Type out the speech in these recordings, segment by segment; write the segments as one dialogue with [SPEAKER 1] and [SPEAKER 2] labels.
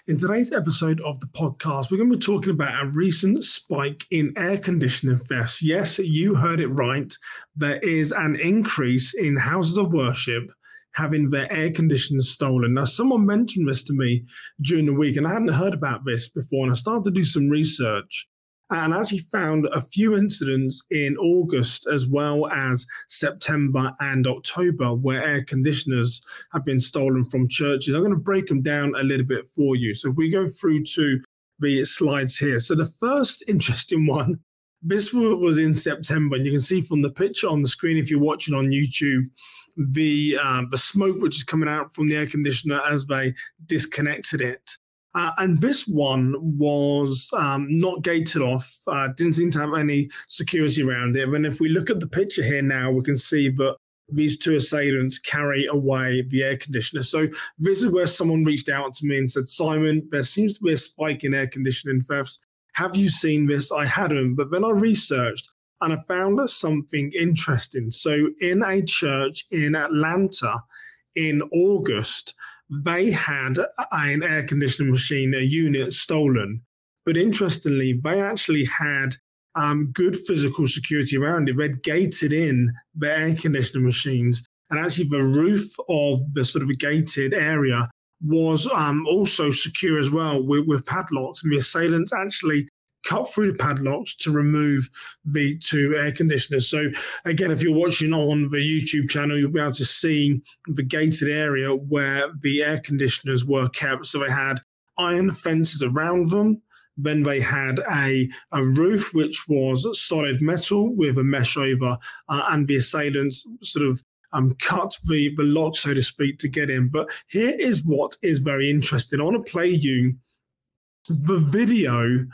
[SPEAKER 1] In today's episode of the podcast, we're going to be talking about a recent spike in air conditioning thefts. Yes, you heard it right. There is an increase in houses of worship having their air conditioners stolen. Now, someone mentioned this to me during the week, and I hadn't heard about this before, and I started to do some research. And I actually found a few incidents in August as well as September and October where air conditioners have been stolen from churches. I'm going to break them down a little bit for you. So if we go through to the slides here. So the first interesting one, this was in September, and you can see from the picture on the screen if you're watching on YouTube, the smoke which is coming out from the air conditioner as they disconnected it. And this one was not gated off, didn't seem to have any security around it. And if we look at the picture here now, we can see that these two assailants carry away the air conditioner. So this is where someone reached out to me and said, Simon, there seems to be a spike in air conditioning thefts. Have you seen this? I hadn't, but then I researched and I found something interesting. So in a church in Atlanta in August, they had an air conditioning machine, a unit stolen. But interestingly, they actually had good physical security around it. They'd gated in their air conditioning machines. And actually the roof of the sort of a gated area was also secure as well with padlocks. And the assailants actually cut through the padlocks to remove the two air conditioners. So again, if you're watching on the YouTube channel, you'll be able to see the gated area where the air conditioners were kept. So they had iron fences around them. Then they had a roof, which was solid metal with a mesh over, and the assailants sort of cut the lock, so to speak, to get in. But here is what is very interesting. I want to play you the video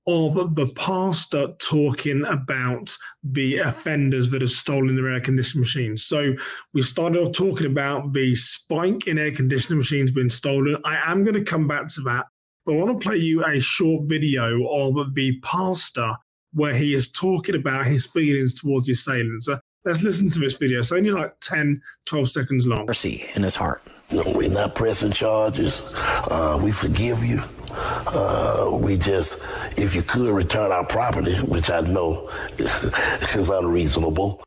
[SPEAKER 1] of the pastor talking about the offenders that have stolen their air conditioning machines. So we started off talking about the spike in air conditioning machines being stolen. I am going to come back to that, but I want to play you a short video of the pastor where he is talking about his feelings towards the assailants. Let's listen to this video. It's only like 10, 12 seconds long.
[SPEAKER 2] Mercy in his heart.
[SPEAKER 3] No, we're not pressing charges. We forgive you. We just, if you could return our property, which I know is unreasonable.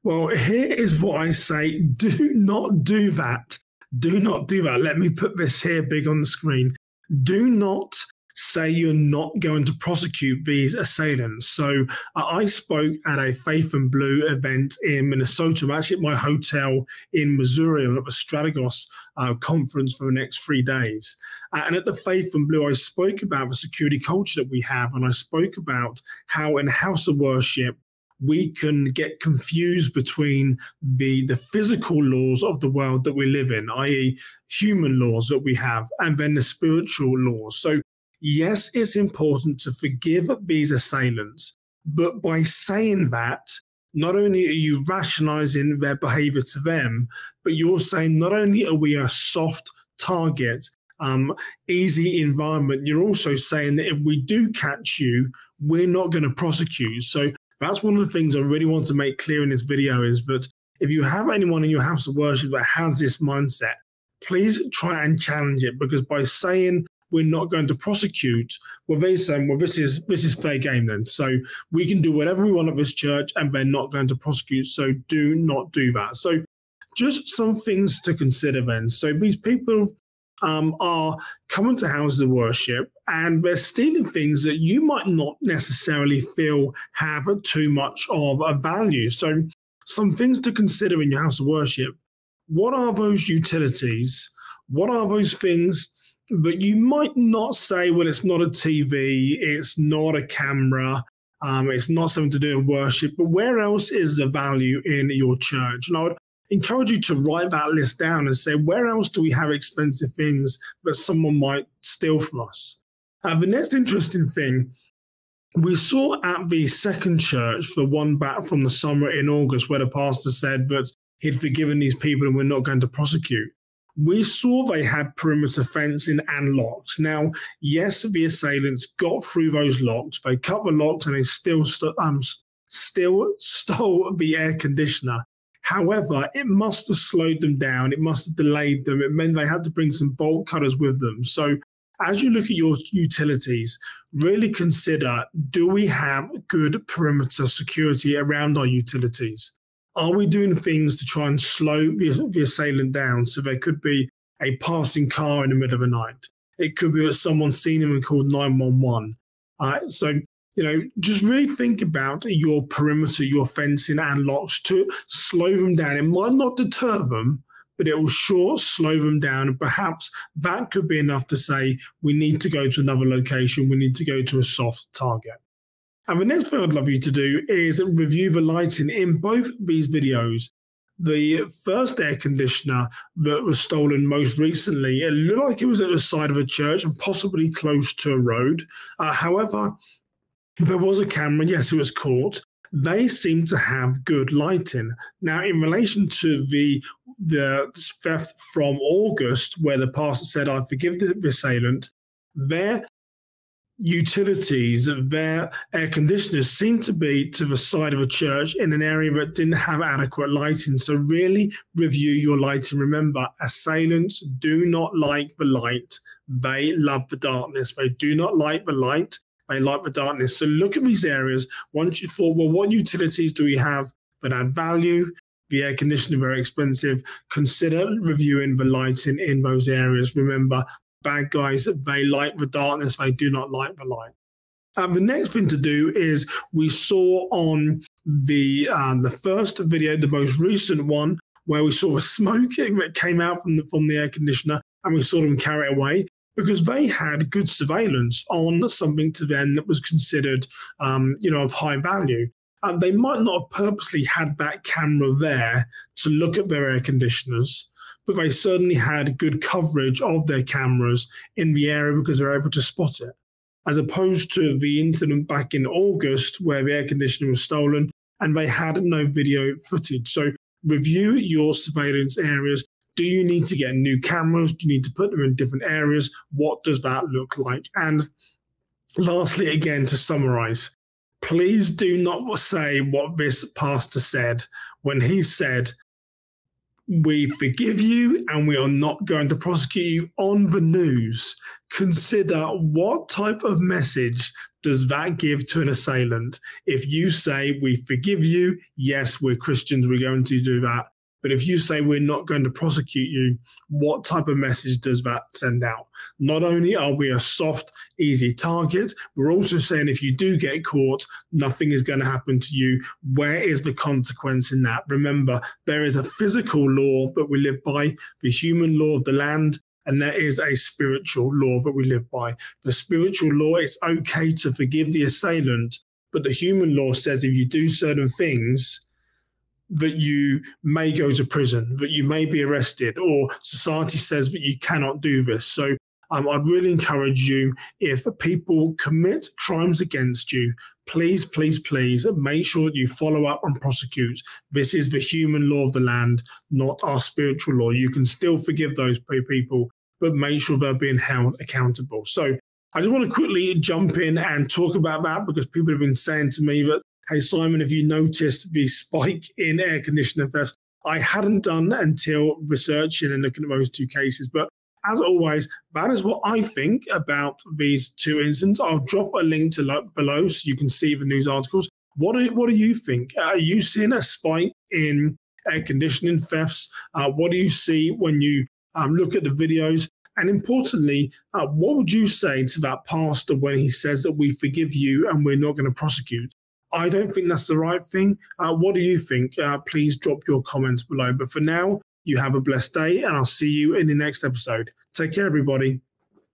[SPEAKER 1] Well, here is what I say. Do not do that. Do not do that. Let me put this here big on the screen. Do not say you're not going to prosecute these assailants. So I spoke at a Faith and Blue event in Minnesota. I'm actually at my hotel in Missouri. I'm at the Strategos conference for the next 3 days. And at the Faith and Blue, I spoke about the security culture that we have. And I spoke about how in house of worship, we can get confused between the physical laws of the world that we live in, i.e. human laws that we have, and then the spiritual laws. So yes, it's important to forgive these assailants, but by saying that, not only are you rationalizing their behavior to them, but you're saying not only are we a soft target, easy environment, you're also saying that if we do catch you, we're not going to prosecute. So that's one of the things I really want to make clear in this video is that if you have anyone in your house of worship that has this mindset, please try and challenge it, because by saying we're not going to prosecute, well, they're saying, well, this is fair game then. So we can do whatever we want at this church and they're not going to prosecute. So do not do that. So just some things to consider then. So these people are coming to houses of worship and they're stealing things that you might not necessarily feel have too much of a value. So some things to consider in your house of worship. What are those utilities? What are those things that you might not say, well, it's not a TV, it's not a camera, it's not something to do with worship, but where else is the value in your church? And I would encourage you to write that list down and say, where else do we have expensive things that someone might steal from us? The next interesting thing, we saw at the second church, the one back from the summer in August, where the pastor said that he'd forgiven these people and we're not going to prosecute. We saw they had perimeter fencing and locks. Now, yes, the assailants got through those locks. They cut the locks and they still stole the air conditioner. However, it must have slowed them down. It must have delayed them. It meant they had to bring some bolt cutters with them. So as you look at your utilities, really consider, do we have good perimeter security around our utilities? Are we doing things to try and slow the assailant down? So there could be a passing car in the middle of the night. It could be that someone's seen him and called 911. So, just really think about your perimeter, your fencing and locks to slow them down. It might not deter them, but it will sure slow them down. And perhaps that could be enough to say, we need to go to another location. We need to go to a soft target. And the next thing I'd love you to do is review the lighting in both these videos. The first air conditioner that was stolen most recently, it looked like it was at the side of a church and possibly close to a road. However, there was a camera. Yes, it was caught. They seem to have good lighting. Now, in relation to the theft from August, where the pastor said, I forgive the assailant, their utilities, their air conditioners seem to be to the side of a church in an area that didn't have adequate lighting. So really review your lighting. Remember, assailants do not like the light. They love the darkness. They do not like the light. They like the darkness. So look at these areas. Once you thought, well, what utilities do we have that add value? The air conditioner, very expensive. Consider reviewing the lighting in those areas. Remember, bad guys, they like the darkness. They do not like the light. The next thing to do is we saw on the first video, the most recent one, where we saw the smoke that came out from the air conditioner, and we saw them carry it away, because they had good surveillance on something to them that was considered, of high value. They might not have purposely had that camera there to look at their air conditioners, but they certainly had good coverage of their cameras in the area because they're able to spot it, as opposed to the incident back in August where the air conditioner was stolen and they had no video footage. So review your surveillance areas. Do you need to get new cameras? Do you need to put them in different areas? What does that look like? And lastly, again, to summarize, please do not say what this pastor said when he said, we forgive you and we are not going to prosecute you on the news. Consider what type of message does that give to an assailant? If you say, we forgive you, yes, we're Christians, we're going to do that. But if you say we're not going to prosecute you, what type of message does that send out? Not only are we a soft, easy target, we're also saying if you do get caught, nothing is going to happen to you. Where is the consequence in that? Remember, there is a physical law that we live by, the human law of the land, and there is a spiritual law that we live by. The spiritual law, it's okay to forgive the assailant, but the human law says if you do certain things, that you may go to prison, that you may be arrested, or society says that you cannot do this. So I'd really encourage you, if people commit crimes against you, please, please, please make sure that you follow up and prosecute. This is the human law of the land, not our spiritual law. You can still forgive those people, but make sure they're being held accountable. So I just want to quickly jump in and talk about that, because people have been saying to me that, hey, Simon, have you noticed the spike in air conditioner theft? I hadn't done until researching and looking at those two cases. But as always, that is what I think about these two incidents. I'll drop a link to below so you can see the news articles. What do you think? Are you seeing a spike in air conditioning thefts? What do you see when you look at the videos? And importantly, what would you say to that pastor when he says that we forgive you and we're not going to prosecute? I don't think that's the right thing. What do you think? Please drop your comments below. But for now, you have a blessed day, and I'll see you in the next episode. Take care, everybody.